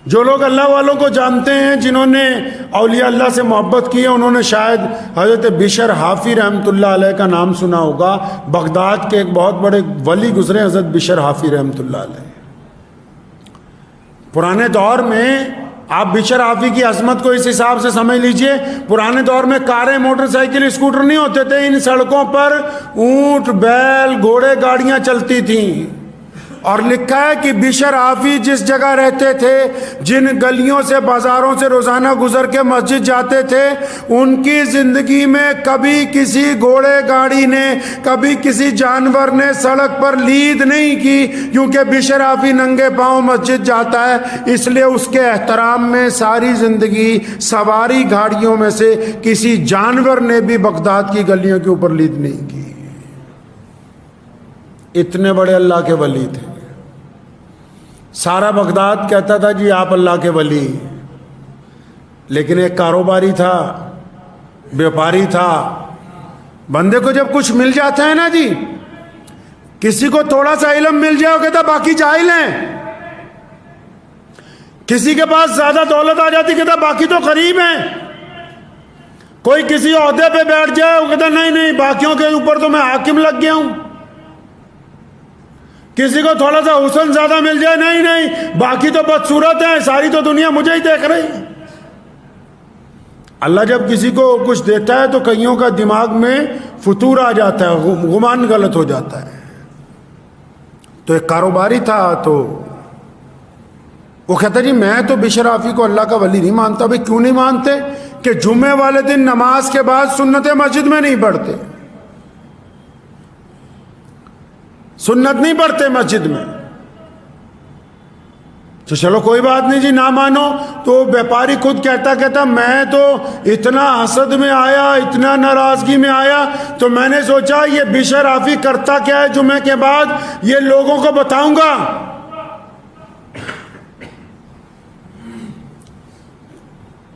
جو لوگ اللہ والوں کو جانتے ہیں، جنہوں نے اولیاء اللہ سے محبت کی ہے، انہوں نے شاید حضرت بشر حافی رحمۃ اللہ علیہ کا نام سنا ہوگا۔ بغداد کے ایک بہت بڑے ولی گزرے حضرت بشر حافی رحمۃ اللہ علیہ۔ پرانے دور میں آپ بشر حافی کی عظمت کو اس حساب سے سمجھ لیجئے، پرانے دور میں کاریں، موٹر سائیکل، اسکوٹر نہیں ہوتے تھے، ان سڑکوں پر اونٹ، بیل، گھوڑے، گاڑیاں چلتی تھیں۔ اور لکھا ہے کہ بشر حافی جس جگہ رہتے تھے، جن گلیوں سے، بازاروں سے روزانہ گزر کے مسجد جاتے تھے، ان کی زندگی میں کبھی کسی گھوڑے گاڑی نے، کبھی کسی جانور نے سڑک پر لید نہیں کی، کیونکہ بشر حافی ننگے پاؤں مسجد جاتا ہے، اس لیے اس کے احترام میں ساری زندگی سواری گاڑیوں میں سے کسی جانور نے بھی بغداد کی گلیوں کے اوپر لید نہیں کی۔ اتنے بڑے اللہ کے ولی تھے۔ سارا بغداد کہتا تھا جی آپ اللہ کے ولی، لیکن ایک کاروباری تھا، بیوپاری تھا۔ بندے کو جب کچھ مل جاتا ہے نا جی، کسی کو تھوڑا سا علم مل جائے وہ کہتا باقی جاہل ہیں، کسی کے پاس زیادہ دولت آ جاتی کہتا باقی تو قریب ہیں، کوئی کسی عہدے پہ بیٹھ جائے وہ کہتا نہیں نہیں باقیوں کے اوپر تو میں حاکم لگ گیا ہوں، کسی کو تھوڑا سا حسن زیادہ مل جائے نہیں نہیں باقی تو بدصورت ہیں، ساری تو دنیا مجھے ہی دیکھ رہی ہے۔ اللہ جب کسی کو کچھ دیتا ہے تو کئیوں کا دماغ میں فتور آ جاتا ہے، گمان غلط ہو جاتا ہے۔ تو ایک کاروباری تھا، تو وہ کہتا جی میں تو بشر حافی کو اللہ کا ولی نہیں مانتا۔ بھائی کیوں نہیں مانتے؟ کہ جمعے والے دن نماز کے بعد سنت مسجد میں نہیں پڑھتے، سنت نہیں پڑھتے مسجد میں۔ تو چلو کوئی بات نہیں جی، نہ مانو۔ تو بیپاری خود کہتا میں تو اتنا حسد میں آیا، اتنا ناراضگی میں آیا، تو میں نے سوچا یہ بشر حافی کرتا کیا ہے جمعے کے بعد، یہ لوگوں کو بتاؤں گا۔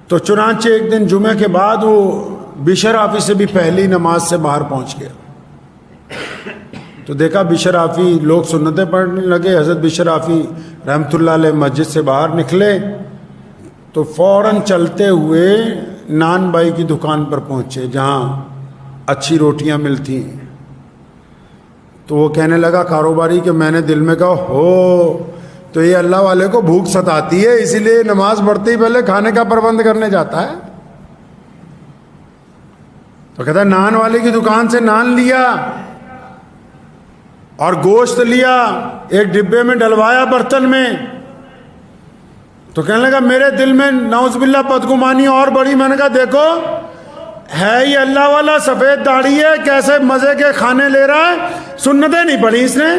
تو چنانچہ ایک دن جمعے کے بعد وہ بشر حافی سے بھی پہلی نماز سے باہر پہنچ گیا۔ تو دیکھا بشر حافی، لوگ سنتیں پڑھنے لگے، حضرت بشر حافی رحمۃ اللہ علیہ مسجد سے باہر نکلے تو فوراً چلتے ہوئے نان بھائی کی دکان پر پہنچے جہاں اچھی روٹیاں ملتی ہیں۔ تو وہ کہنے لگا کاروباری کہ میں نے دل میں کہا ہو تو یہ اللہ والے کو بھوک ستاتی ہے، اسی لیے نماز پڑھتے ہی پہلے کھانے کا پربند کرنے جاتا ہے۔ تو کہتا ہے نان والے کی دکان سے نان لیا اور گوشت لیا، ایک ڈبے میں ڈلوایا برتن میں۔ تو کہنے لگا میرے دل میں نعوذ باللہ بدگمانی اور بڑی۔ میں نے کہا دیکھو ہے یہ اللہ والا، سفید داڑھی ہے، کیسے مزے کے کھانے لے رہا ہے، سنتیں نہیں پڑھی اس نے۔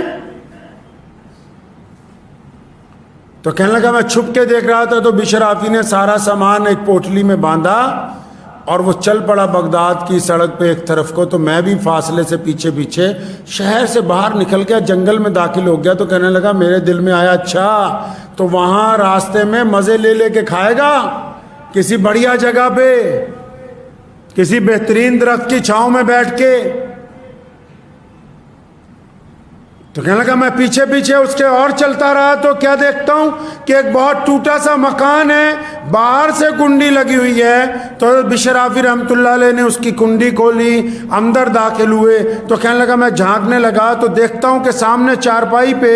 تو کہنے لگا میں چھپ کے دیکھ رہا تھا۔ تو بشر حافی نے سارا سامان ایک پوٹلی میں باندھا اور وہ چل پڑا بغداد کی سڑک پہ ایک طرف کو۔ تو میں بھی فاصلے سے پیچھے پیچھے شہر سے باہر نکل گیا، جنگل میں داخل ہو گیا۔ تو کہنے لگا میرے دل میں آیا اچھا تو وہاں راستے میں مزے لے لے کے کھائے گا، کسی بڑھیا جگہ پہ، کسی بہترین درخت کی چھاؤں میں بیٹھ کے۔ تو کہنے لگا میں پیچھے پیچھے اس کے اور چلتا رہا تو کیا دیکھتا ہوں کہ ایک بہت ٹوٹا سا مکان ہے، باہر سے کنڈی لگی ہوئی ہے۔ تو بشر حافی رحمۃ اللہ علیہ نے اس کی کنڈی کھولی، اندر داخل ہوئے۔ تو کہنے لگا میں جھانکنے لگا تو دیکھتا ہوں کہ سامنے چارپائی پہ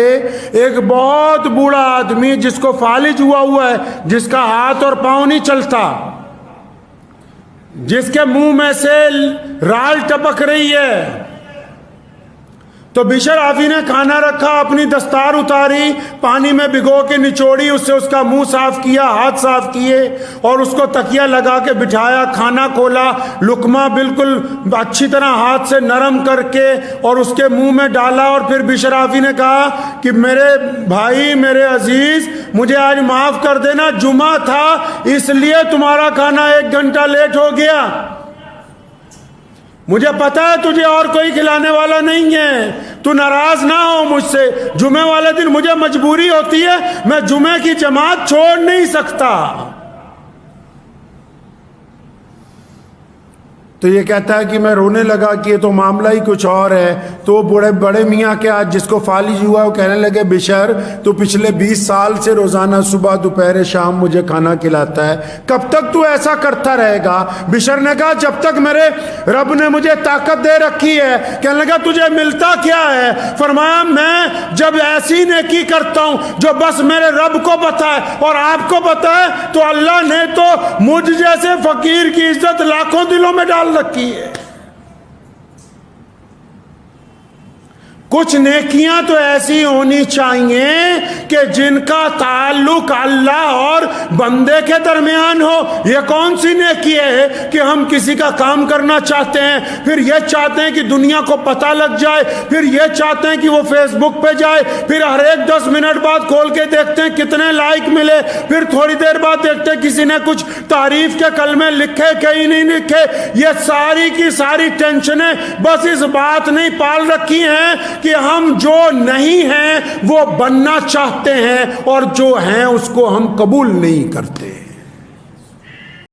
ایک بہت بوڑھا آدمی جس کو فالج ہوا ہے، جس کا ہاتھ اور پاؤں نہیں چلتا، جس کے منہ میں سے رال ٹپک رہی ہے۔ تو بشر حافی نے کھانا رکھا، اپنی دستار اتاری، پانی میں بھگو کے نچوڑی، اس سے اس کا منہ صاف کیا، ہاتھ صاف کیے اور اس کو تکیہ لگا کے بٹھایا، کھانا کھولا، لقمہ بالکل اچھی طرح ہاتھ سے نرم کر کے اور اس کے منہ میں ڈالا۔ اور پھر بشر حافی نے کہا کہ میرے بھائی، میرے عزیز، مجھے آج معاف کر دینا، جمعہ تھا اس لیے تمہارا کھانا 1 گھنٹہ لیٹ ہو گیا، مجھے پتا ہے تجھے اور کوئی کھلانے والا نہیں ہے، تو ناراض نہ ہو مجھ سے، جمعے والے دن مجھے مجبوری ہوتی ہے، میں جمعے کی جماعت چھوڑ نہیں سکتا۔ تو یہ کہتا ہے کہ میں رونے لگا کہ یہ تو معاملہ ہی کچھ اور ہے. تو بڑے میاں کے آج جس کو فالج ہوا وہ کہنے لگے بشر تو پچھلے 20 سال سے روزانہ صبح دوپہر شام مجھے کھانا کھلاتا ہے, کب تک تو ایسا کرتا رہے گا؟ بشر نے کہا جب تک میرے رب نے مجھے طاقت دے رکھی ہے. کہنے لگا تجھے ملتا کیا ہے؟ فرمایا میں جب ایسی نیکی کرتا ہوں جو بس میرے رب کو پتا ہے اور آپ کو پتا ہے, تو اللہ نے تو مجھ جیسے فقیر کی عزت لاکھوں دلوں میں ڈال رکھی ہے. کچھ نیکیاں تو ایسی ہونی چاہیے کہ جن کا تعلق اللہ اور بندے کے درمیان ہو. یہ کون سی نیکی ہے کہ ہم کسی کا کام کرنا چاہتے ہیں, پھر یہ چاہتے ہیں کہ دنیا کو پتہ لگ جائے, پھر یہ چاہتے ہیں کہ وہ فیس بک پہ جائے, پھر ہر ایک 10 منٹ بعد کھول کے دیکھتے ہیں کتنے لائک ملے, پھر تھوڑی دیر بعد دیکھتے ہیں کسی نے کچھ تعریف کے کلمے لکھے کہیں نہیں لکھے. یہ ساری کی ساری ٹینشنیں بس اس بات نہیں پال رکھی ہیں کہ ہم جو نہیں ہیں وہ بننا چاہتے ہیں اور جو ہیں اس کو ہم قبول نہیں کرتے.